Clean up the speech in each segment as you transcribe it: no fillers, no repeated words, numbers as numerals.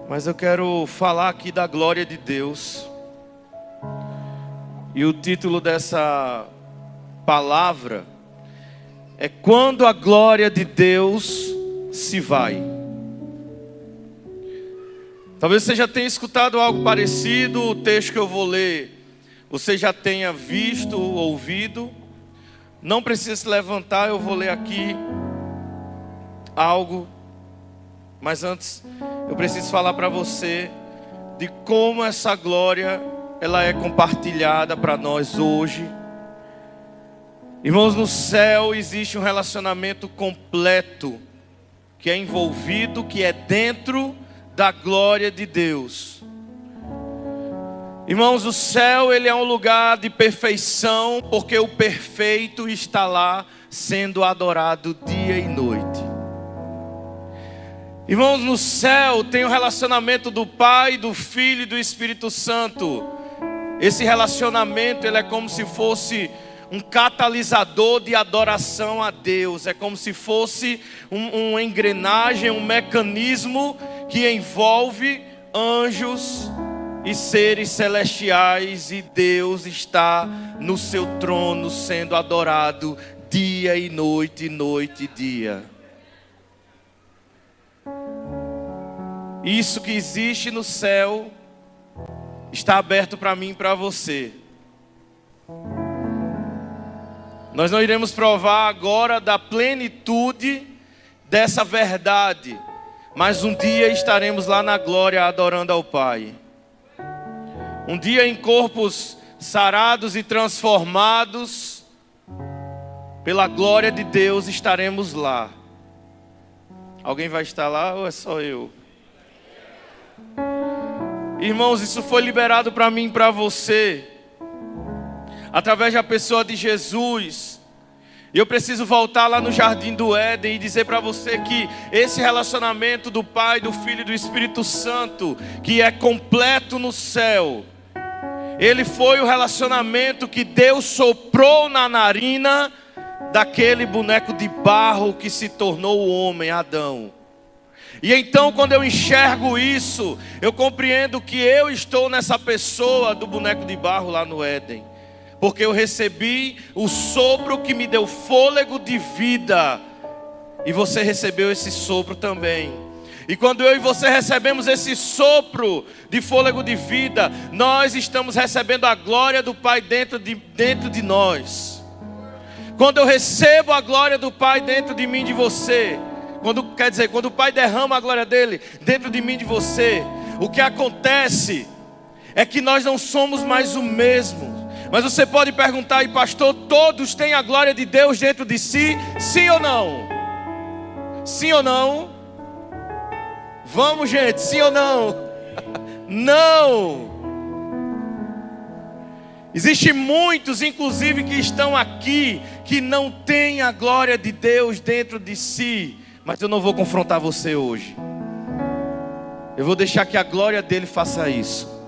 Mas eu quero falar aqui da glória de Deus. E o título dessa palavra é Quando a glória de Deus se vai. Talvez você já tenha escutado algo parecido. O texto que eu vou ler você já tenha visto, ouvido. Não precisa se levantar, eu vou ler aqui algo. Mas antes, eu preciso falar para você de como essa glória ela é compartilhada para nós hoje. Irmãos, no céu existe um relacionamento completo que é envolvido, que é dentro da glória de Deus. Irmãos, o céu ele é um lugar de perfeição, porque o perfeito está lá sendo adorado dia e noite. Irmãos, no céu tem o relacionamento do Pai, do Filho e do Espírito Santo. Esse relacionamento ele é como se fosse um catalisador de adoração a Deus. É como se fosse uma engrenagem, um mecanismo que envolve anjos e seres celestiais. E Deus está no seu trono sendo adorado dia e noite, noite e dia. Isso que existe no céu está aberto para mim e para você. Nós não iremos provar agora da plenitude dessa verdade, mas um dia estaremos lá na glória adorando ao Pai. Um dia em corpos sarados e transformados pela glória de Deus estaremos lá. Alguém vai estar lá ou é só eu? Irmãos, isso foi liberado para mim e para você através da pessoa de Jesus. E eu preciso voltar lá no Jardim do Éden e dizer para você que esse relacionamento do Pai, do Filho e do Espírito Santo, que é completo no céu, ele foi o relacionamento que Deus soprou na narina daquele boneco de barro que se tornou o homem, Adão. E então quando eu enxergo isso, eu compreendo que eu estou nessa pessoa do boneco de barro lá no Éden. Porque eu recebi o sopro que me deu fôlego de vida. E você recebeu esse sopro também. E quando eu e você recebemos esse sopro de fôlego de vida, nós estamos recebendo a glória do Pai dentro de nós. Quando eu recebo a glória do Pai dentro de mim e de você, quando o Pai derrama a glória dele dentro de mim e de você, o que acontece é que nós não somos mais o mesmo. Mas você pode perguntar aí, pastor, todos têm a glória de Deus dentro de si? Sim ou não? Sim ou não? Vamos, gente, sim ou não? Não! Existem muitos, inclusive, que estão aqui, que não têm a glória de Deus dentro de si. Mas eu não vou confrontar você hoje. Eu vou deixar que a glória dele faça isso.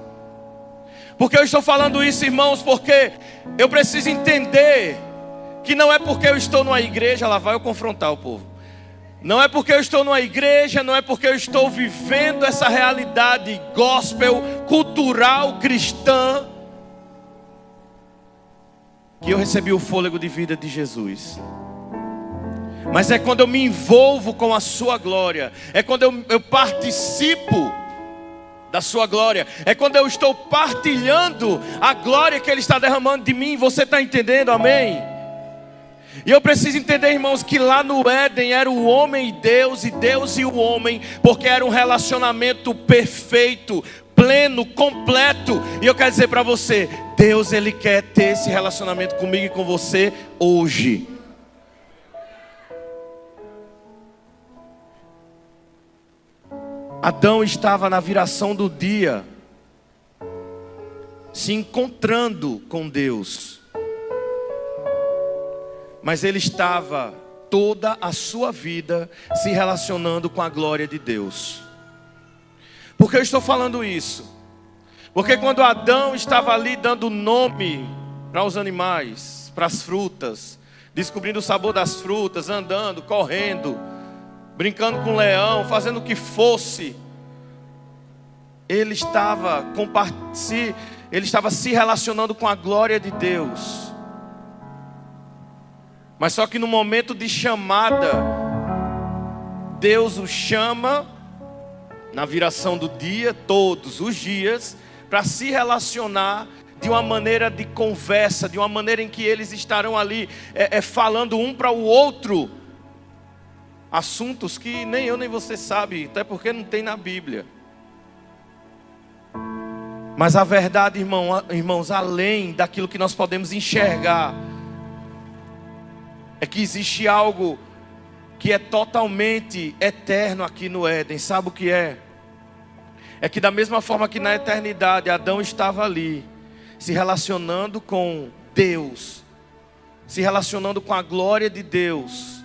Porque eu estou falando isso, irmãos, porque eu preciso entender que não é porque eu estou numa igreja, lá vai eu confrontar o povo. Não é porque eu estou numa igreja, não é porque eu estou vivendo essa realidade gospel, cultural, cristã, que eu recebi o fôlego de vida de Jesus. Mas é quando eu me envolvo com a sua glória, é quando eu participo da sua glória, é quando eu estou partilhando a glória que ele está derramando de mim. Você está entendendo? Amém? E eu preciso entender, irmãos, que lá no Éden era o homem e Deus e o homem, porque era um relacionamento perfeito, pleno, completo. E eu quero dizer para você, Deus ele quer ter esse relacionamento comigo e com você hoje. Adão estava na viração do dia, se encontrando com Deus. Mas ele estava toda a sua vida se relacionando com a glória de Deus. Por que eu estou falando isso? Porque quando Adão estava ali dando nome para os animais, para as frutas, descobrindo o sabor das frutas, andando, correndo, brincando com o leão, fazendo o que fosse, ele estava se relacionando com a glória de Deus. Mas só que no momento de chamada, Deus o chama na viração do dia, todos os dias, para se relacionar de uma maneira de conversa, de uma maneira em que eles estarão ali falando um para o outro assuntos que nem eu nem você sabe, até porque não tem na Bíblia. Mas a verdade, irmãos, além daquilo que nós podemos enxergar, é que existe algo que é totalmente eterno aqui no Éden. Sabe o que é? É que da mesma forma que na eternidade Adão estava ali, se relacionando com Deus, se relacionando com a glória de Deus,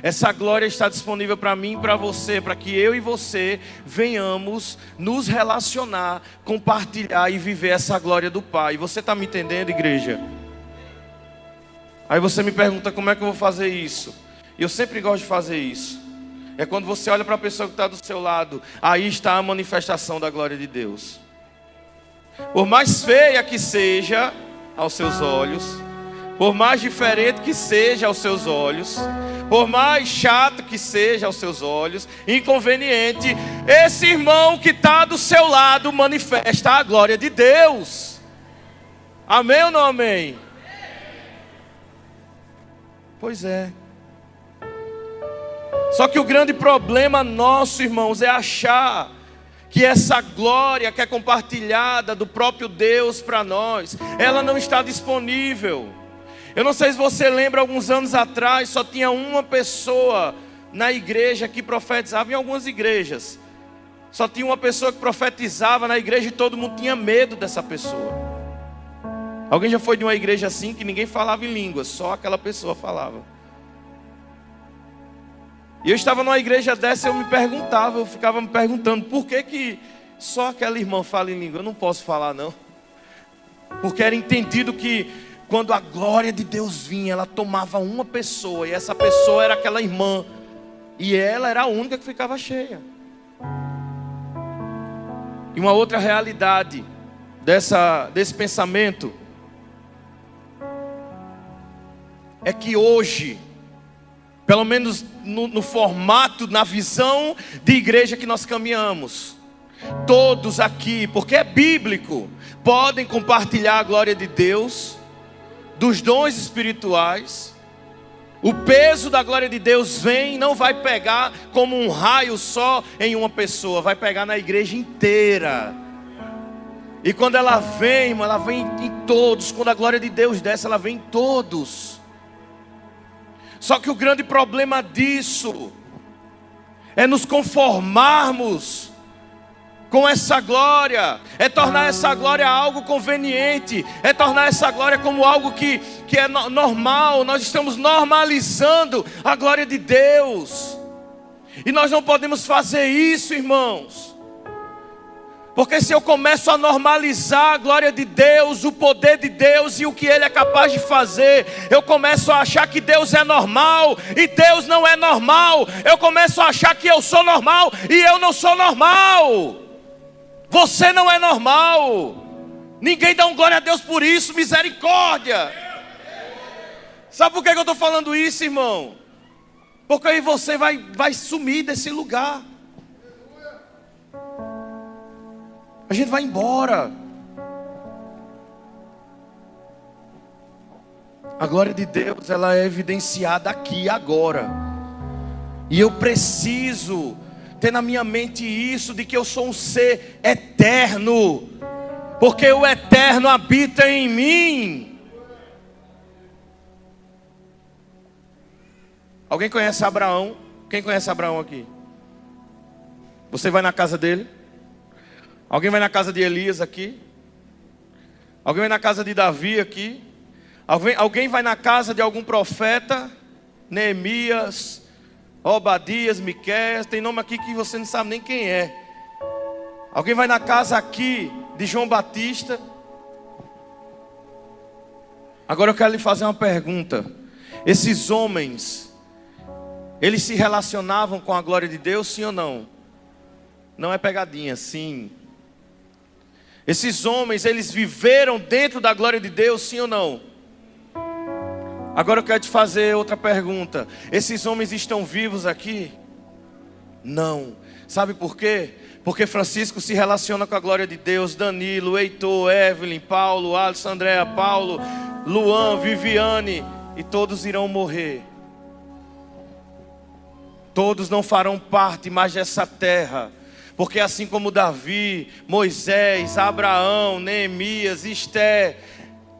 essa glória está disponível para mim e para você, para que eu e você venhamos nos relacionar, compartilhar e viver essa glória do Pai. Você está me entendendo, igreja? Aí você me pergunta, como é que eu vou fazer isso? Eu sempre gosto de fazer isso. É quando você olha para a pessoa que está do seu lado, aí está a manifestação da glória de Deus. Por mais feia que seja aos seus olhos, por mais diferente que seja aos seus olhos, por mais chato que seja aos seus olhos, inconveniente, esse irmão que está do seu lado manifesta a glória de Deus. Amém ou não amém? Pois é. Só que o grande problema nosso, irmãos, é achar que essa glória que é compartilhada do próprio Deus para nós, ela não está disponível. Eu não sei se você lembra, alguns anos atrás, só tinha uma pessoa na igreja que profetizava, em algumas igrejas. Só tinha uma pessoa que profetizava na igreja e todo mundo tinha medo dessa pessoa. Alguém já foi de uma igreja assim que ninguém falava em línguas, só aquela pessoa falava? E eu estava numa igreja dessa e eu ficava me perguntando, por que só aquela irmã fala em língua? Eu não posso falar não. Porque era entendido que quando a glória de Deus vinha, ela tomava uma pessoa, e essa pessoa era aquela irmã, e ela era a única que ficava cheia. E uma outra realidade desse pensamento é que hoje, pelo menos no formato, na visão de igreja que nós caminhamos, todos aqui, porque é bíblico, podem compartilhar a glória de Deus, dos dons espirituais. O peso da glória de Deus não vai pegar como um raio só em uma pessoa, vai pegar na igreja inteira. E quando ela vem, irmão, ela vem em todos. Quando a glória de Deus desce, ela vem em todos. Só que o grande problema disso é nos conformarmos com essa glória, é tornar essa glória algo conveniente, é tornar essa glória como algo que é normal. Nós estamos normalizando a glória de Deus, e nós não podemos fazer isso, irmãos. Porque se eu começo a normalizar a glória de Deus, o poder de Deus e o que Ele é capaz de fazer, eu começo a achar que Deus é normal e Deus não é normal. Eu começo a achar que eu sou normal e eu não sou normal. Você não é normal. Ninguém dá um glória a Deus por isso, misericórdia. Sabe por que eu estou falando isso, irmão? Porque aí você vai sumir desse lugar. A gente vai embora. A glória de Deus, ela é evidenciada aqui, agora. E eu preciso ter na minha mente isso, de que eu sou um ser eterno, porque o eterno habita em mim. Alguém conhece Abraão? Quem conhece Abraão aqui? Você vai na casa dele? Alguém vai na casa de Elias aqui? Alguém vai na casa de Davi aqui? Alguém vai na casa de algum profeta? Neemias, Obadias, Miqueias, tem nome aqui que você não sabe nem quem é. Alguém vai na casa aqui de João Batista? Agora eu quero lhe fazer uma pergunta. Esses homens, eles se relacionavam com a glória de Deus, sim ou não? Não é pegadinha, sim. Esses homens, eles viveram dentro da glória de Deus, sim ou não? Agora eu quero te fazer outra pergunta. Esses homens estão vivos aqui? Não. Sabe por quê? Porque Francisco se relaciona com a glória de Deus. Danilo, Heitor, Evelyn, Paulo, Alisson, Andréa, Paulo, Luan, Viviane. E todos irão morrer. Todos não farão parte mais dessa terra. Porque assim como Davi, Moisés, Abraão, Neemias, Esté,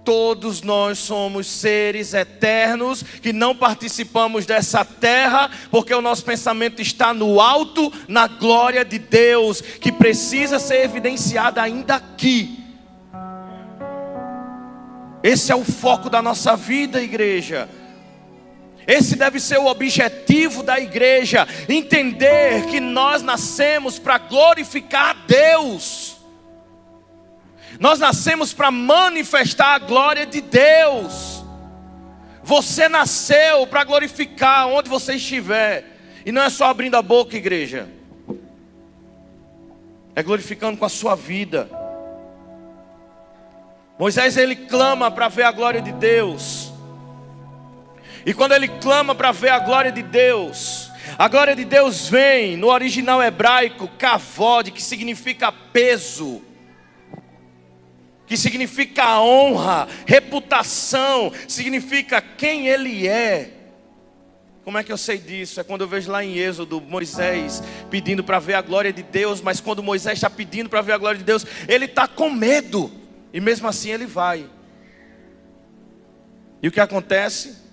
todos nós somos seres eternos que não participamos dessa terra, porque o nosso pensamento está no alto, na glória de Deus, que precisa ser evidenciada ainda aqui. Esse é o foco da nossa vida, igreja. Esse deve ser o objetivo da igreja, entender que nós nascemos para glorificar a Deus. Nós nascemos para manifestar a glória de Deus. Você nasceu para glorificar onde você estiver. E não é só abrindo a boca, igreja. É glorificando com a sua vida. Moisés, ele clama para ver a glória de Deus. E quando ele clama para ver a glória de Deus vem no original hebraico, kavod, que significa peso, que significa honra, reputação, significa quem ele é. Como é que eu sei disso? É quando eu vejo lá em Êxodo, Moisés pedindo para ver a glória de Deus, mas quando Moisés está pedindo para ver a glória de Deus, ele está com medo, e mesmo assim ele vai. E o que acontece?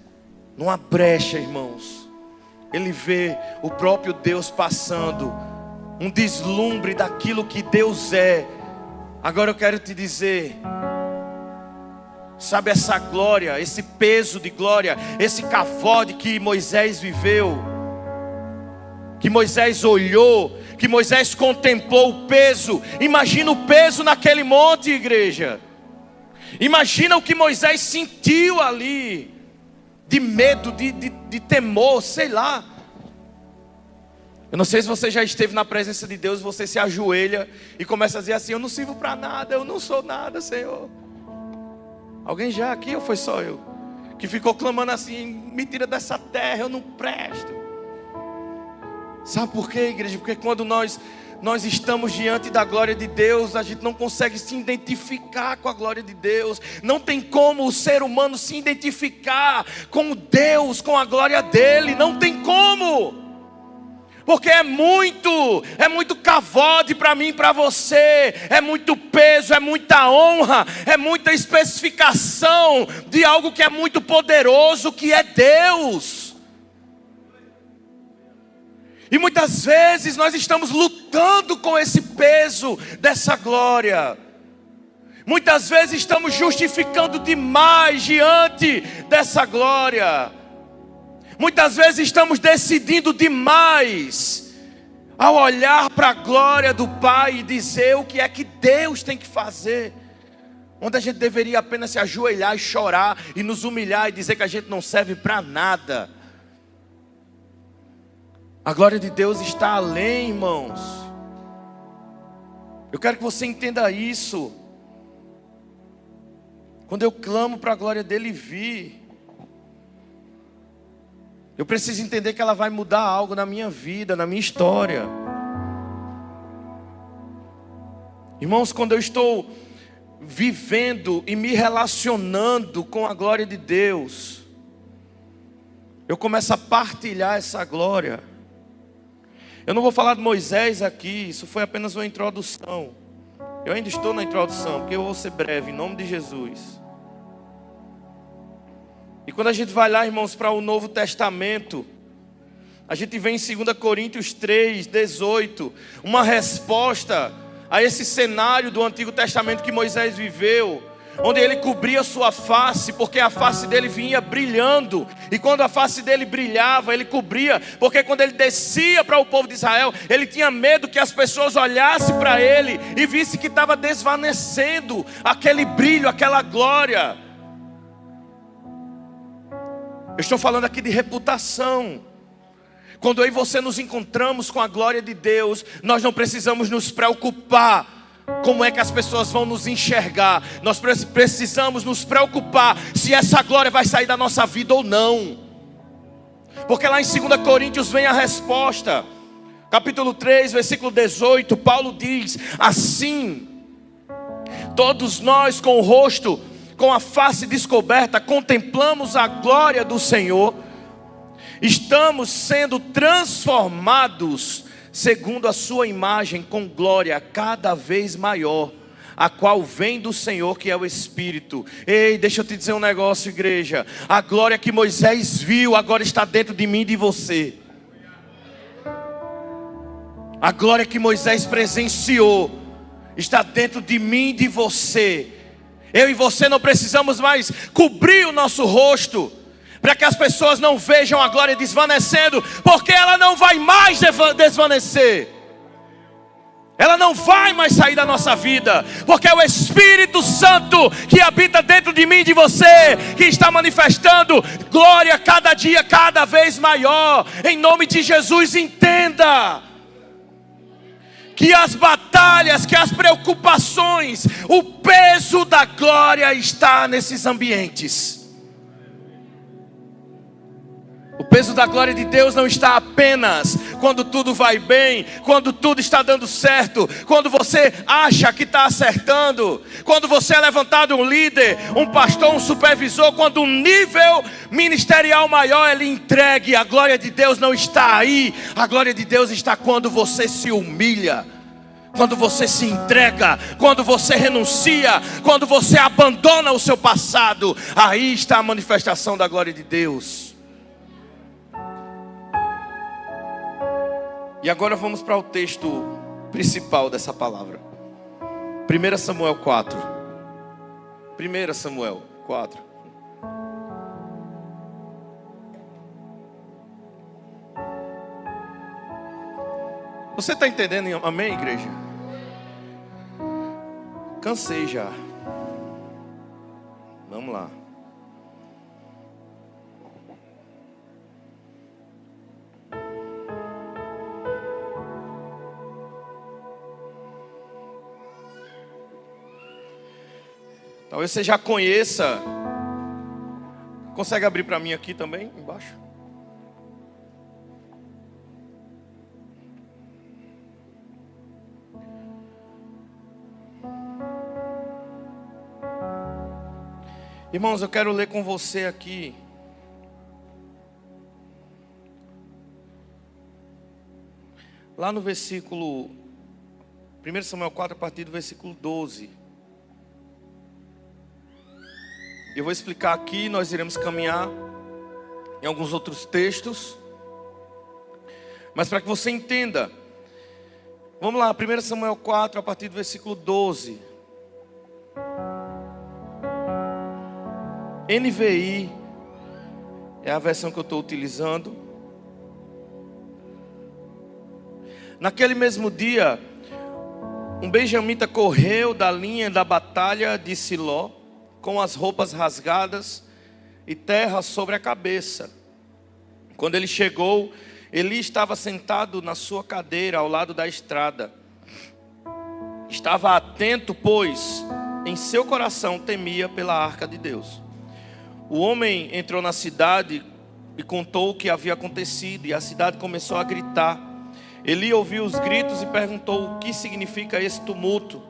Numa brecha, irmãos, ele vê o próprio Deus passando, um deslumbre daquilo que Deus é. Agora eu quero te dizer, sabe essa glória, esse peso de glória, esse kavod que Moisés viveu, que Moisés olhou, que Moisés contemplou o peso. Imagina o peso naquele monte, igreja. Imagina o que Moisés sentiu ali, de medo, de temor, sei lá. Eu não sei se você já esteve na presença de Deus, você se ajoelha e começa a dizer assim: eu não sirvo para nada, eu não sou nada, Senhor. Alguém já aqui ou foi só eu? Que ficou clamando assim: me tira dessa terra, eu não presto. Sabe por quê, igreja? Porque quando nós estamos diante da glória de Deus, a gente não consegue se identificar com a glória de Deus. Não tem como o ser humano se identificar com Deus, com a glória dele. Não tem como. Porque é muito kavod para mim e para você. É muito peso, é muita honra, é muita especificação de algo que é muito poderoso, que é Deus. E muitas vezes nós estamos lutando com esse peso dessa glória. Muitas vezes estamos justificando demais diante dessa glória. Muitas vezes estamos decidindo demais ao olhar para a glória do Pai e dizer o que é que Deus tem que fazer. Onde a gente deveria apenas se ajoelhar e chorar e nos humilhar e dizer que a gente não serve para nada. A glória de Deus está além, irmãos. Eu quero que você entenda isso. Quando eu clamo para a glória dele vir, eu preciso entender que ela vai mudar algo na minha vida, na minha história. Irmãos, quando eu estou vivendo e me relacionando com a glória de Deus, eu começo a partilhar essa glória. Eu não vou falar de Moisés aqui, isso foi apenas uma introdução. Eu ainda estou na introdução, porque eu vou ser breve, em nome de Jesus. E quando a gente vai lá, irmãos, para o Novo Testamento, a gente vê em 2 Coríntios 3, 18, uma resposta a esse cenário do Antigo Testamento que Moisés viveu, onde ele cobria sua face, porque a face dele vinha brilhando, e quando a face dele brilhava, ele cobria, porque quando ele descia para o povo de Israel, ele tinha medo que as pessoas olhassem para ele e vissem que estava desvanecendo aquele brilho, aquela glória. Eu estou falando aqui de reputação. Quando eu e você nos encontramos com a glória de Deus, nós não precisamos nos preocupar como é que as pessoas vão nos enxergar. Nós precisamos nos preocupar se essa glória vai sair da nossa vida ou não. Porque lá em 2 Coríntios vem a resposta. Capítulo 3, versículo 18, Paulo diz: assim, todos nós com o rosto, com a face descoberta, contemplamos a glória do Senhor, estamos sendo transformados segundo a sua imagem, com glória cada vez maior, a qual vem do Senhor, que é o Espírito. Ei, deixa eu te dizer um negócio, igreja. A glória que Moisés viu agora está dentro de mim e de você. A glória que Moisés presenciou está dentro de mim e de você. Eu e você não precisamos mais cobrir o nosso rosto, para que as pessoas não vejam a glória desvanecendo, porque ela não vai mais desvanecer. Ela não vai mais sair da nossa vida, porque é o Espírito Santo que habita dentro de mim e de você, que está manifestando glória cada dia, cada vez maior. Em nome de Jesus, entenda que as batalhas, que as preocupações, o peso da glória está nesses ambientes. O peso da glória de Deus não está apenas quando tudo vai bem, quando tudo está dando certo, quando você acha que está acertando, quando você é levantado um líder, um pastor, um supervisor, quando um nível ministerial maior é lhe entregue. A glória de Deus não está aí. A glória de Deus está quando você se humilha, quando você se entrega, quando você renuncia, quando você abandona o seu passado. Aí está a manifestação da glória de Deus. E agora vamos para o texto principal dessa palavra. 1 Samuel 4. 1 Samuel 4. Você está entendendo? Amém, igreja? Cansei já. Vamos lá. Talvez você já conheça. Consegue abrir para mim aqui também, embaixo? Irmãos, eu quero ler com você aqui lá no versículo 1 Samuel 4, a partir do versículo 12. Eu vou explicar aqui, nós iremos caminhar em alguns outros textos, mas para que você entenda, vamos lá, 1 Samuel 4, a partir do versículo 12. NVI é a versão que eu estou utilizando. Naquele mesmo dia, um benjamita correu da linha da batalha de Siló, com as roupas rasgadas e terra sobre a cabeça. Quando ele chegou, Eli estava sentado na sua cadeira ao lado da estrada. Estava atento, pois em seu coração temia pela arca de Deus. O homem entrou na cidade e contou o que havia acontecido, e a cidade começou a gritar. Eli ouviu os gritos e perguntou: o que significa esse tumulto?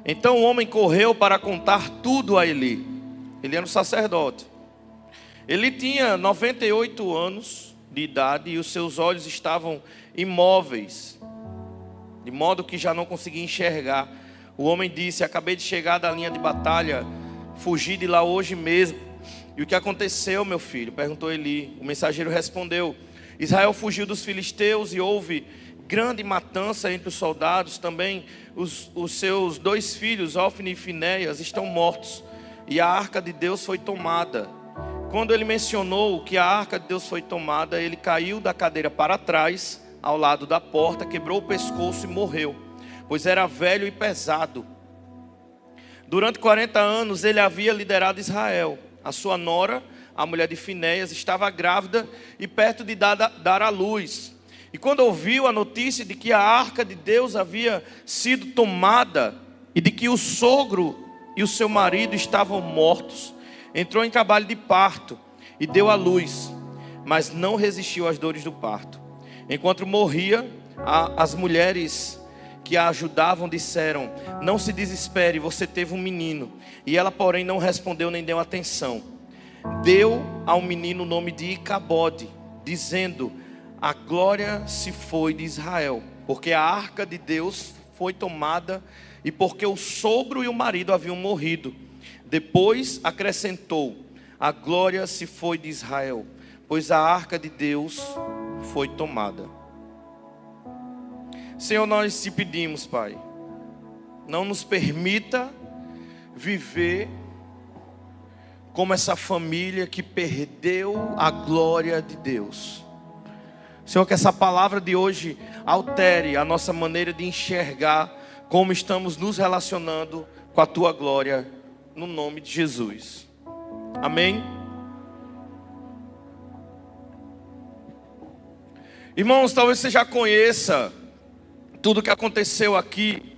Então o homem correu para contar tudo a Eli. Ele era um sacerdote. Ele tinha 98 anos de idade e os seus olhos estavam imóveis, de modo que já não conseguia enxergar. O homem disse: acabei de chegar da linha de batalha, fugi de lá hoje mesmo. E o que aconteceu, meu filho? Perguntou Eli. O mensageiro respondeu: Israel fugiu dos filisteus e houve grande matança entre os soldados. Também os seus 2 filhos, Ofni e Finéias, estão mortos, e a arca de Deus foi tomada. Quando ele mencionou que a arca de Deus foi tomada, ele caiu da cadeira para trás, ao lado da porta, quebrou o pescoço e morreu, pois era velho e pesado. Durante 40 anos ele havia liderado Israel. A sua nora, a mulher de Finéias, estava grávida e perto de dar à luz. E quando ouviu a notícia de que a arca de Deus havia sido tomada e de que o sogro e o seu marido estavam mortos, entrou em trabalho de parto e deu à luz, mas não resistiu às dores do parto. Enquanto morria, as mulheres que a ajudavam disseram: não se desespere, você teve um menino. E ela, porém, não respondeu nem deu atenção. Deu ao menino o nome de Icabode, dizendo: a glória se foi de Israel, porque a arca de Deus foi tomada e porque o sogro e o marido haviam morrido. Depois acrescentou: a glória se foi de Israel, pois a arca de Deus foi tomada. Senhor, nós te pedimos, Pai, não nos permita viver como essa família que perdeu a glória de Deus. Senhor, que essa palavra de hoje altere a nossa maneira de enxergar como estamos nos relacionando com a Tua glória, no nome de Jesus. Amém? Irmãos, talvez você já conheça tudo o que aconteceu aqui.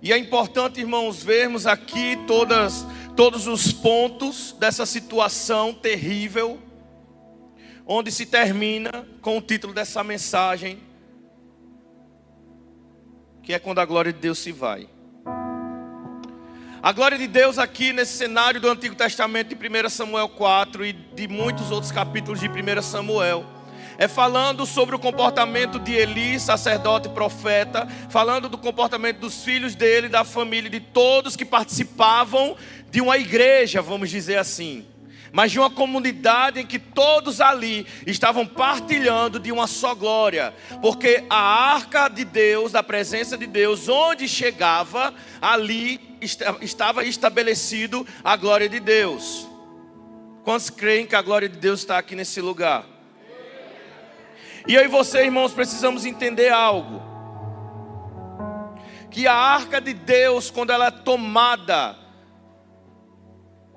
E é importante, irmãos, vermos aqui todos os pontos dessa situação terrível, onde se termina com o título dessa mensagem, que é quando a glória de Deus se vai. A glória de Deus aqui nesse cenário do Antigo Testamento de 1 Samuel 4 e de muitos outros capítulos de 1 Samuel, é falando sobre o comportamento de Eli, sacerdote e profeta, falando do comportamento dos filhos dele, da família, de todos que participavam de uma igreja, vamos dizer assim, mas de uma comunidade em que todos ali estavam partilhando de uma só glória, porque a arca de Deus, da presença de Deus, onde chegava, ali estava estabelecido a glória de Deus. Quantos creem que a glória de Deus está aqui nesse lugar? E eu e você, irmãos, precisamos entender algo, que a arca de Deus, quando ela é tomada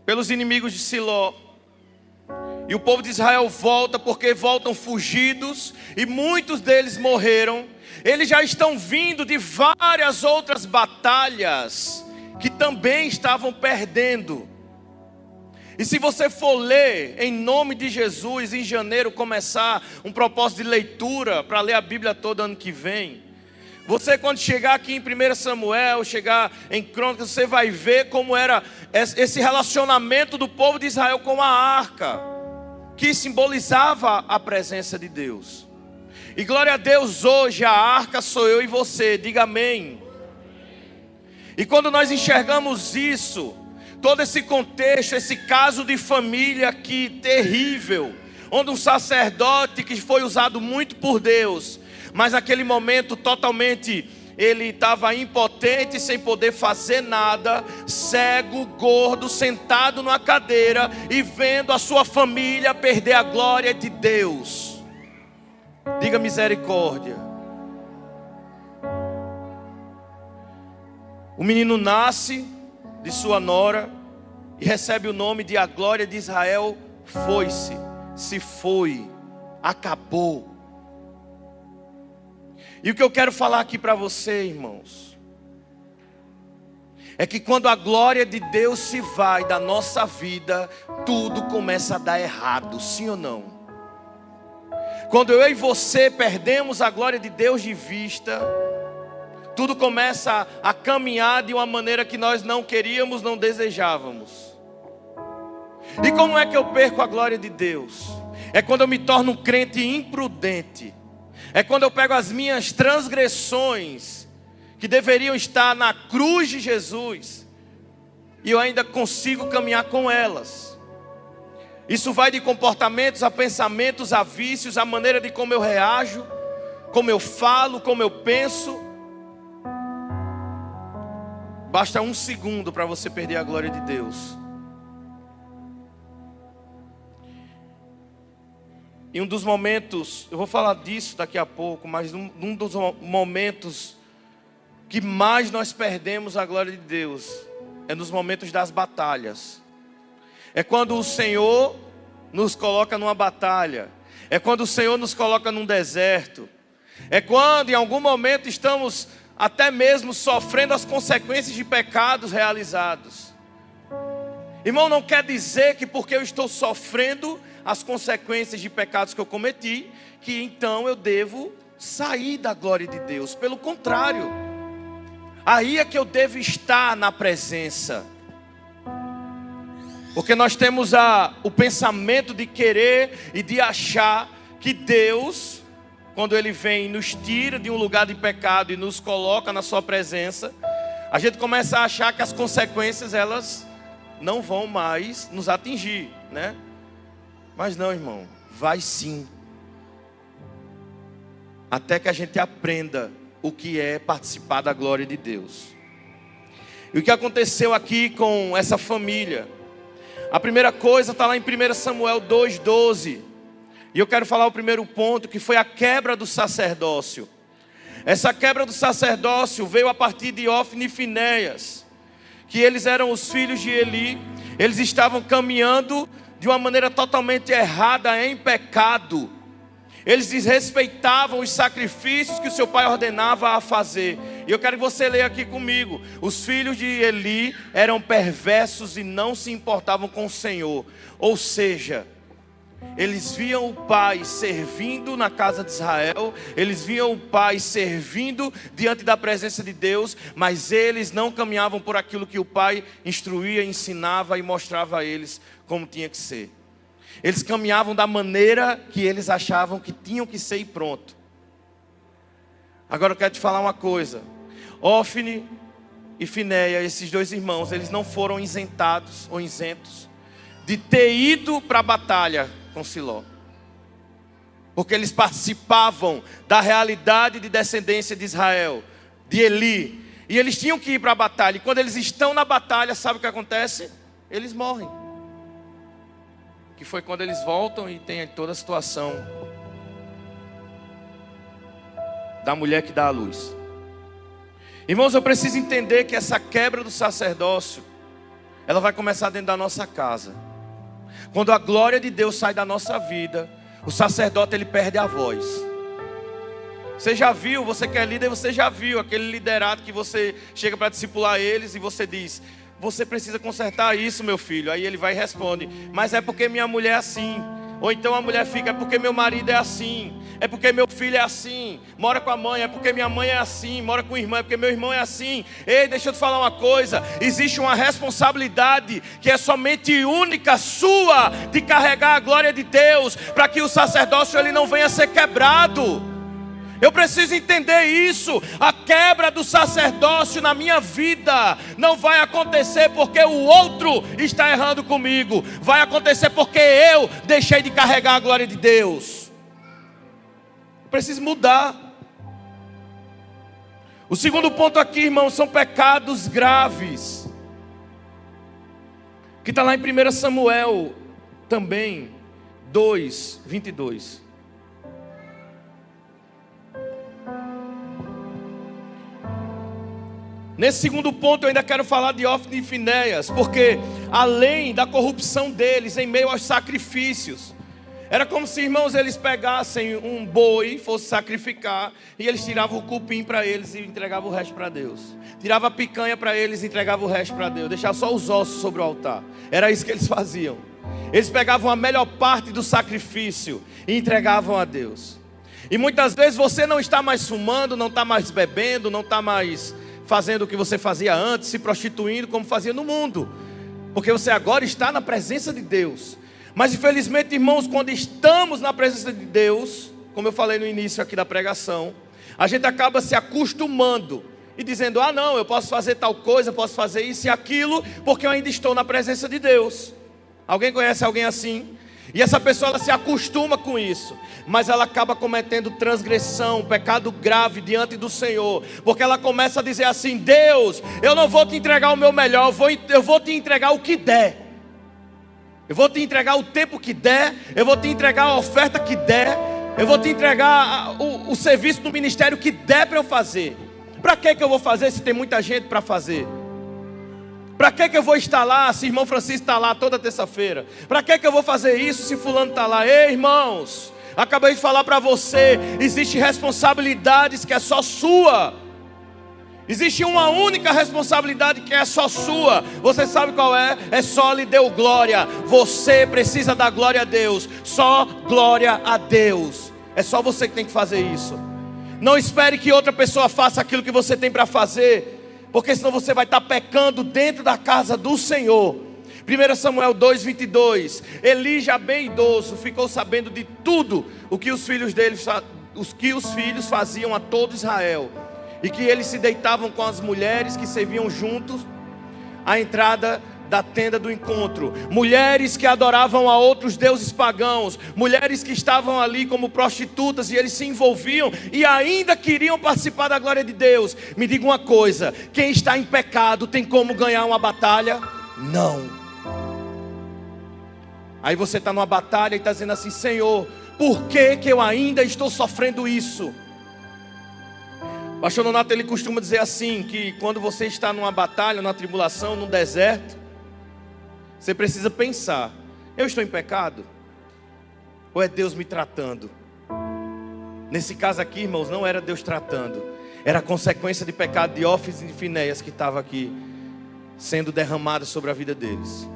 pelos inimigos de Siló, e o povo de Israel volta, porque voltam fugidos, e muitos deles morreram, eles já estão vindo de várias outras batalhas, que também estavam perdendo. E se você for ler, em nome de Jesus, em janeiro começar um propósito de leitura, para ler a Bíblia toda ano que vem, você quando chegar aqui em 1 Samuel, chegar em Crônicas, você vai ver como era esse relacionamento do povo de Israel com a arca, que simbolizava a presença de Deus. E glória a Deus, hoje a arca sou eu e você, diga amém. E quando nós enxergamos isso, todo esse contexto, esse caso de família aqui terrível, onde um sacerdote que foi usado muito por Deus, mas naquele momento totalmente ele estava impotente, sem poder fazer nada, cego, gordo, sentado numa cadeira e vendo a sua família perder a glória de Deus. Diga misericórdia. O menino nasce de sua nora e recebe o nome de a glória de Israel foi-se, se foi, acabou. E o que eu quero falar aqui para você, irmãos, é que quando a glória de Deus se vai da nossa vida, tudo começa a dar errado, sim ou não? Quando eu e você perdemos a glória de Deus de vista, tudo começa a caminhar de uma maneira que nós não queríamos, não desejávamos. E como é que eu perco a glória de Deus? É quando eu me torno um crente imprudente. É quando eu pego as minhas transgressões, que deveriam estar na cruz de Jesus, e eu ainda consigo caminhar com elas. Isso vai de comportamentos a pensamentos, a vícios, a maneira de como eu reajo, como eu falo, como eu penso. Basta um segundo para você perder a glória de Deus. E um dos momentos, eu vou falar disso daqui a pouco, mas um dos momentos que mais nós perdemos a glória de Deus é nos momentos das batalhas. É quando o Senhor nos coloca numa batalha. É quando o Senhor nos coloca num deserto. É quando em algum momento estamos até mesmo sofrendo as consequências de pecados realizados. Irmão, não quer dizer que porque eu estou sofrendo as consequências de pecados que eu cometi, que então eu devo sair da glória de Deus. Pelo contrário, aí é que eu devo estar na presença. Porque nós temos o pensamento de querer e de achar que Deus, quando Ele vem e nos tira de um lugar de pecado e nos coloca na sua presença, a gente começa a achar que as consequências elas não vão mais nos atingir, né? Mas não, irmão, vai sim. Até que a gente aprenda o que é participar da glória de Deus. E o que aconteceu aqui com essa família? A primeira coisa está lá em 1 Samuel 2,12. E eu quero falar o primeiro ponto, que foi a quebra do sacerdócio. Essa quebra do sacerdócio veio a partir de Ofni e Finéias, que eles eram os filhos de Eli. Eles estavam caminhando de uma maneira totalmente errada, em pecado. Eles desrespeitavam os sacrifícios que o seu pai ordenava a fazer. E eu quero que você leia aqui comigo. Os filhos de Eli eram perversos e não se importavam com o Senhor. Ou seja, eles viam o pai servindo na casa de Israel, eles viam o pai servindo diante da presença de Deus, mas eles não caminhavam por aquilo que o pai instruía, ensinava e mostrava a eles como tinha que ser. Eles caminhavam da maneira que eles achavam que tinham que ser e pronto. Agora eu quero te falar uma coisa. Ofni e Finéia, esses dois irmãos, eles não foram isentados ou isentos de ter ido para a batalha com Siló, porque eles participavam da realidade de descendência de Israel, de Eli, e eles tinham que ir para a batalha. E quando eles estão na batalha, sabe o que acontece? Eles morrem. Que foi quando eles voltam e tem toda a situação da mulher que dá a luz. Irmãos, eu preciso entender que essa quebra do sacerdócio, ela vai começar dentro da nossa casa. Quando a glória de Deus sai da nossa vida, o sacerdote ele perde a voz. Você já viu, você que é líder, você já viu aquele liderado que você chega para discipular eles e você diz: você precisa consertar isso, meu filho. Aí ele vai e responde: mas é porque minha mulher é assim. Ou então a mulher fica: é porque meu marido é assim. É porque meu filho é assim. Mora com a mãe, é porque minha mãe é assim. Mora com o irmão, é porque meu irmão é assim. Ei, deixa eu te falar uma coisa. Existe uma responsabilidade que é somente única sua, de carregar a glória de Deus, para que o sacerdócio ele não venha a ser quebrado. Eu preciso entender isso. A quebra do sacerdócio na minha vida não vai acontecer porque o outro está errando comigo. Vai acontecer porque eu deixei de carregar a glória de Deus. Eu preciso mudar. O segundo ponto aqui, irmãos, são pecados graves, que está lá em 1 Samuel também 2:22. Nesse segundo ponto eu ainda quero falar de Ofni e Finéias, porque além da corrupção deles em meio aos sacrifícios, era como se, irmãos, eles pegassem um boi, fossem sacrificar, e eles tiravam o cupim para eles e entregavam o resto para Deus. Tirava a picanha para eles e entregavam o resto para Deus. Deixavam só os ossos sobre o altar. Era isso que eles faziam. Eles pegavam a melhor parte do sacrifício e entregavam a Deus. E muitas vezes você não está mais fumando, não está mais bebendo, não está mais fazendo o que você fazia antes, se prostituindo como fazia no mundo, porque você agora está na presença de Deus. Mas infelizmente, irmãos, quando estamos na presença de Deus, como eu falei no início aqui da pregação, a gente acaba se acostumando e dizendo: ah não, eu posso fazer tal coisa, posso fazer isso e aquilo, porque eu ainda estou na presença de Deus. Alguém conhece alguém assim? E essa pessoa ela se acostuma com isso, mas ela acaba cometendo transgressão, pecado grave diante do Senhor, porque ela começa a dizer assim: Deus, eu não vou te entregar o meu melhor, eu vou te entregar o que der. Eu vou te entregar o tempo que der, eu vou te entregar a oferta que der, eu vou te entregar o serviço do ministério que der para eu fazer. Para que eu vou fazer se tem muita gente para fazer? Para que eu vou estar lá se irmão Francisco está lá toda terça-feira? Para que eu vou fazer isso se fulano está lá? Ei, irmãos, Acabei de falar para você, existem responsabilidades que é só sua. Existe uma única responsabilidade que é só sua. Você sabe qual é? É só lhe deu glória. Você precisa dar glória a Deus. Só glória a Deus. É só você que tem que fazer isso. Não espere que outra pessoa faça aquilo que você tem para fazer, porque senão você vai estar pecando dentro da casa do Senhor. 1 Samuel 2:22. Eli, já bem idoso, ficou sabendo de tudo o que os filhos faziam a todo Israel, e que eles se deitavam com as mulheres que serviam juntos à entrada da tenda do encontro, mulheres que adoravam a outros deuses pagãos, mulheres que estavam ali como prostitutas, e eles se envolviam e ainda queriam participar da glória de Deus. Me diga uma coisa: quem está em pecado tem como ganhar uma batalha? Não. Aí você está numa batalha e está dizendo assim: Senhor, por que eu ainda estou sofrendo isso? O pastor Nonato, ele costuma dizer assim, que quando você está numa batalha, numa tribulação, num deserto, você precisa pensar: eu estou em pecado? Ou é Deus me tratando? Nesse caso aqui, irmãos, não era Deus tratando, era a consequência de pecado de Ófnis e de Finéias que estava aqui sendo derramada sobre a vida deles.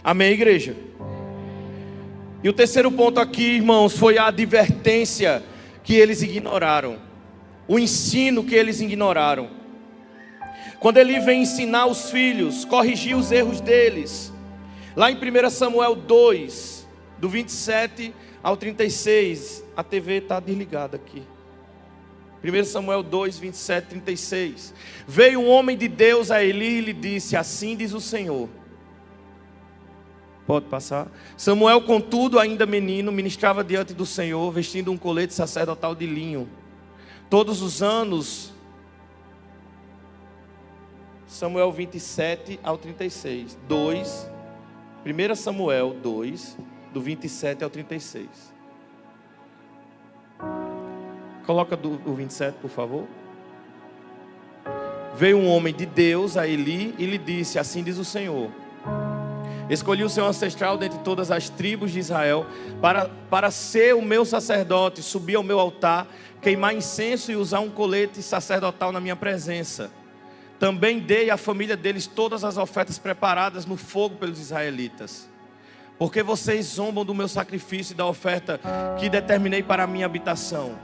Amém, igreja? E o terceiro ponto aqui, irmãos, foi a advertência que eles ignoraram, o ensino que eles ignoraram. Quando ele vem ensinar os filhos, corrigir os erros deles, lá em 1 Samuel 2, do 27 ao 36, a TV está desligada aqui. 1 Samuel 2, 27, 36. Veio um homem de Deus a Eli e lhe disse: assim diz o Senhor. Pode passar. Samuel, contudo, ainda menino, ministrava diante do Senhor, vestindo um colete sacerdotal de linho. Todos os anos. Samuel 27 ao 36. 1 Samuel 2, do 27 ao 36. Coloca o 27, por favor. Veio um homem de Deus a Eli e lhe disse: assim diz o Senhor. Escolhi o seu ancestral dentre todas as tribos de Israel para ser o meu sacerdote, subir ao meu altar, queimar incenso e usar um colete sacerdotal na minha presença. Também dei à família deles todas as ofertas preparadas no fogo pelos israelitas. Porque vocês zombam do meu sacrifício e da oferta que determinei para a minha habitação.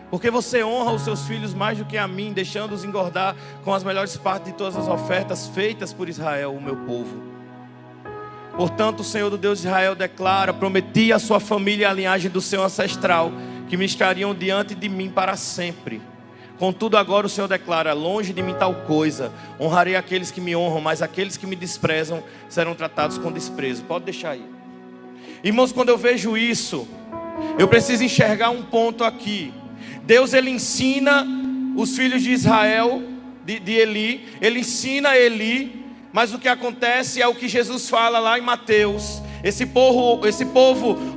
Porque você honra os seus filhos mais do que a mim, deixando-os engordar com as melhores partes de todas as ofertas feitas por Israel, o meu povo. Portanto, o Senhor do Deus de Israel declara: prometi à sua família a linhagem do seu ancestral, que me estariam diante de mim para sempre. Contudo, agora o Senhor declara: longe de mim tal coisa. Honrarei aqueles que me honram, mas aqueles que me desprezam serão tratados com desprezo. Pode deixar aí. Irmãos, quando eu vejo isso, eu preciso enxergar um ponto aqui. Deus, ele ensina os filhos de Israel, de Eli, ele ensina Eli. Mas o que acontece é o que Jesus fala lá em Mateus: esse povo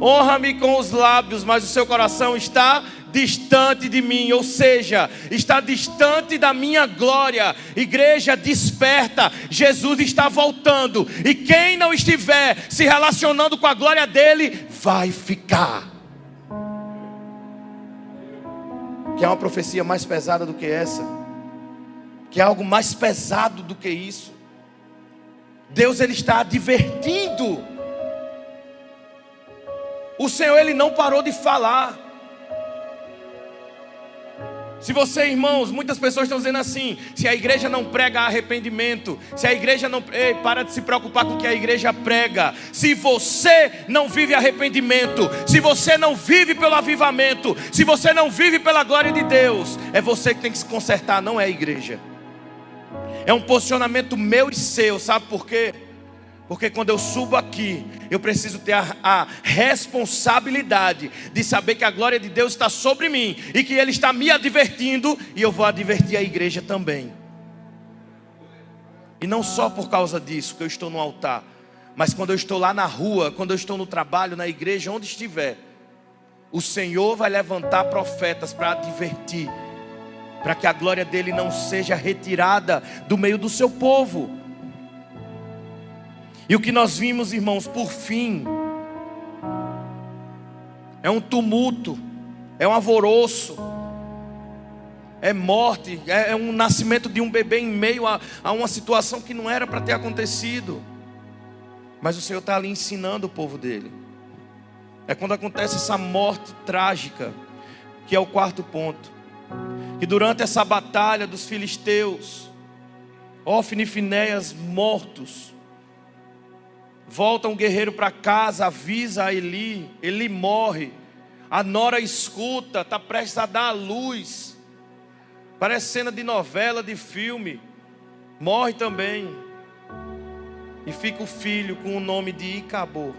honra-me com os lábios, mas o seu coração está distante de mim, ou seja, está distante da minha glória. Igreja, desperta, Jesus está voltando, e quem não estiver se relacionando com a glória dele, vai ficar. Que é uma profecia mais pesada do que essa? Que é algo mais pesado do que isso? Deus, ele está advertindo. O Senhor, ele não parou de falar. Se você, irmãos, muitas pessoas estão dizendo assim: se a igreja não prega arrependimento, se a igreja não... Ei, para de se preocupar com o que a igreja prega. Se você não vive arrependimento, se você não vive pelo avivamento, se você não vive pela glória de Deus, é você que tem que se consertar, não é a igreja. É um posicionamento meu e seu, sabe por quê? Porque quando eu subo aqui, eu preciso ter a responsabilidade de saber que a glória de Deus está sobre mim e que Ele está me advertindo, e eu vou advertir a igreja também. E não só por causa disso que eu estou no altar, mas quando eu estou lá na rua, quando eu estou no trabalho, na igreja, onde estiver, o Senhor vai levantar profetas para advertir, para que a glória dele não seja retirada do meio do seu povo. E o que nós vimos, irmãos, por fim, é um tumulto, é um alvoroço, é morte, é um nascimento de um bebê em meio a uma situação que não era para ter acontecido. Mas o Senhor está ali ensinando o povo dele. É quando acontece essa morte trágica, que é o quarto ponto. Que durante essa batalha dos filisteus, Ofni e Finéias mortos, volta um guerreiro para casa, avisa a Eli, Eli morre. A nora escuta, está prestes a dar a luz. Parece cena de novela, de filme. Morre também. E fica o filho com o nome de Icabô.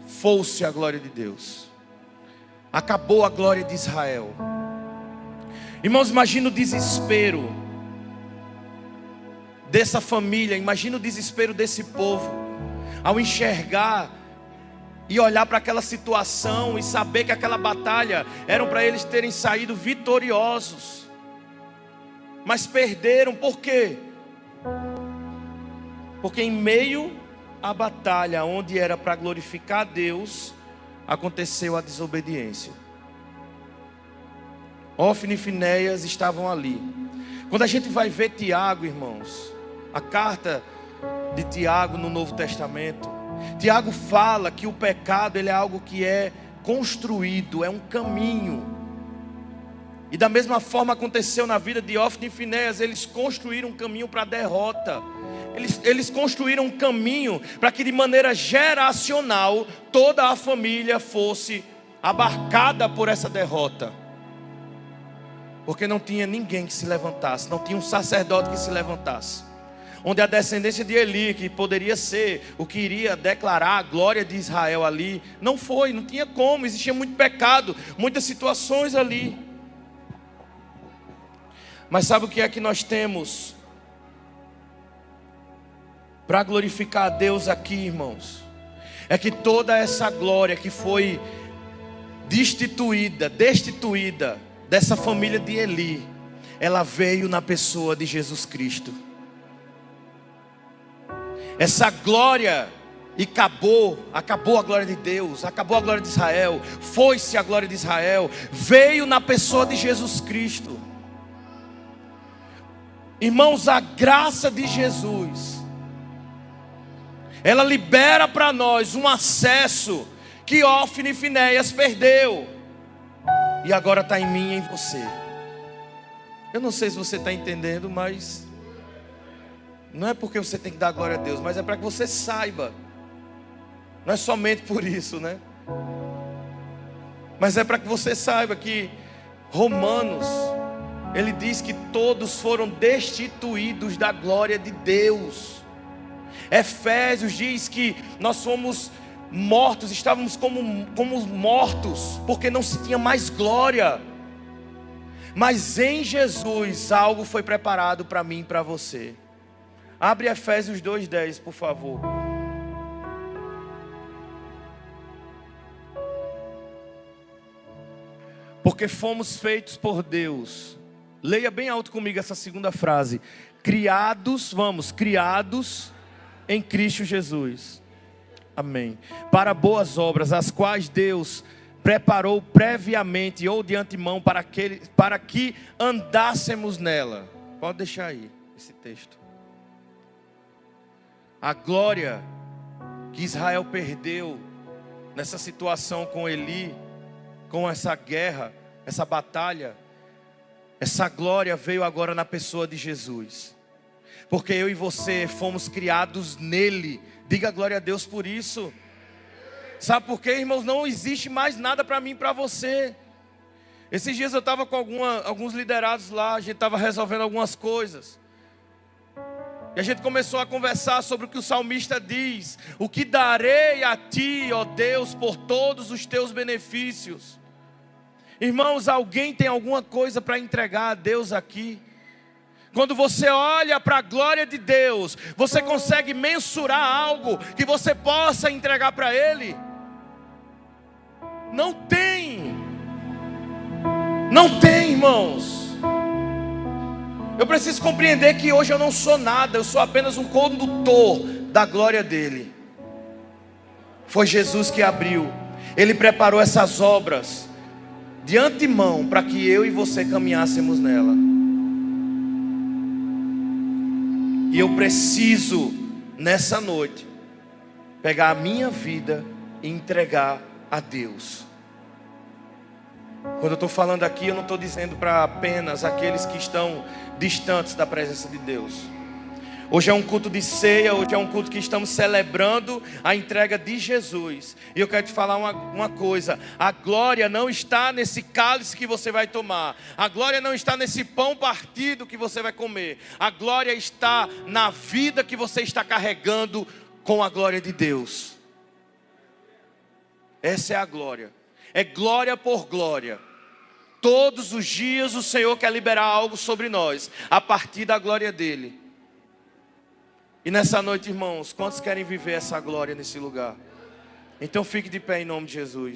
Foi-se a glória de Deus. Acabou a glória de Israel. Irmãos, imagina o desespero dessa família. Imagina o desespero desse povo ao enxergar e olhar para aquela situação e saber que aquela batalha eram para eles terem saído vitoriosos, mas perderam. Por quê? Porque em meio à batalha, onde era para glorificar a Deus, aconteceu a desobediência. Ofni e Finéias estavam ali. Quando a gente vai ver Tiago, irmãos, a carta de Tiago no Novo Testamento, Tiago fala que o pecado ele é algo que é construído, é um caminho. E da mesma forma aconteceu na vida de Ofni e Finéias. Eles construíram um caminho para a derrota. Eles construíram um caminho para que de maneira geracional toda a família fosse abarcada por essa derrota. Porque não tinha ninguém que se levantasse, não tinha um sacerdote que se levantasse. Onde a descendência de Eli, que poderia ser o que iria declarar a glória de Israel ali, não foi, não tinha como, existia muito pecado, muitas situações ali. Mas sabe o que é que nós temos para glorificar a Deus aqui, irmãos? É que toda essa glória que foi destituída dessa família de Eli, ela veio na pessoa de Jesus Cristo. Essa glória e acabou a glória de Deus, acabou a glória de Israel, foi-se a glória de Israel, veio na pessoa de Jesus Cristo. Irmãos, a graça de Jesus, ela libera para nós um acesso que Ofni e Finéias perdeu, e agora está em mim e em você. Eu não sei se você está entendendo, mas não é porque você tem que dar glória a Deus, mas é para que você saiba. Não é somente por isso, né? Mas é para que você saiba que Romanos, ele diz que todos foram destituídos da glória de Deus. Efésios diz que nós fomos mortos, estávamos como mortos, porque não se tinha mais glória. Mas em Jesus algo foi preparado para mim e para você. Abre Efésios 2:10, por favor. Porque fomos feitos por Deus. Leia bem alto comigo essa segunda frase. Criados em Cristo Jesus. Amém. Para boas obras, as quais Deus preparou previamente ou de antemão para que andássemos nela. Pode deixar aí esse texto. A glória que Israel perdeu nessa situação com Eli, com essa guerra, essa batalha, essa glória veio agora na pessoa de Jesus. Porque eu e você fomos criados nele. Diga glória a Deus por isso. Sabe por quê, irmãos? Não existe mais nada para mim e para você. Esses dias eu estava com alguns liderados lá, a gente estava resolvendo algumas coisas. E a gente começou a conversar sobre o que o salmista diz. O que darei a ti, ó Deus, por todos os teus benefícios. Irmãos, alguém tem alguma coisa para entregar a Deus aqui? Quando você olha para a glória de Deus, você consegue mensurar algo que você possa entregar para Ele? Não tem. Não tem, irmãos. Eu preciso compreender que hoje eu não sou nada, eu sou apenas um condutor da glória dele. Foi Jesus que abriu. Ele preparou essas obras de antemão para que eu e você caminhássemos nela. E eu preciso, nessa noite, pegar a minha vida e entregar a Deus. Quando eu estou falando aqui, eu não estou dizendo para apenas aqueles que estão distantes da presença de Deus. Hoje é um culto de ceia, hoje é um culto que estamos celebrando a entrega de Jesus. E eu quero te falar uma coisa: a glória não está nesse cálice que você vai tomar, a glória não está nesse pão partido que você vai comer, a glória está na vida que você está carregando com a glória de Deus. Essa é a glória, é glória por glória. Todos os dias o Senhor quer liberar algo sobre nós, a partir da glória dEle. E nessa noite, irmãos, quantos querem viver essa glória nesse lugar? Então fique de pé em nome de Jesus.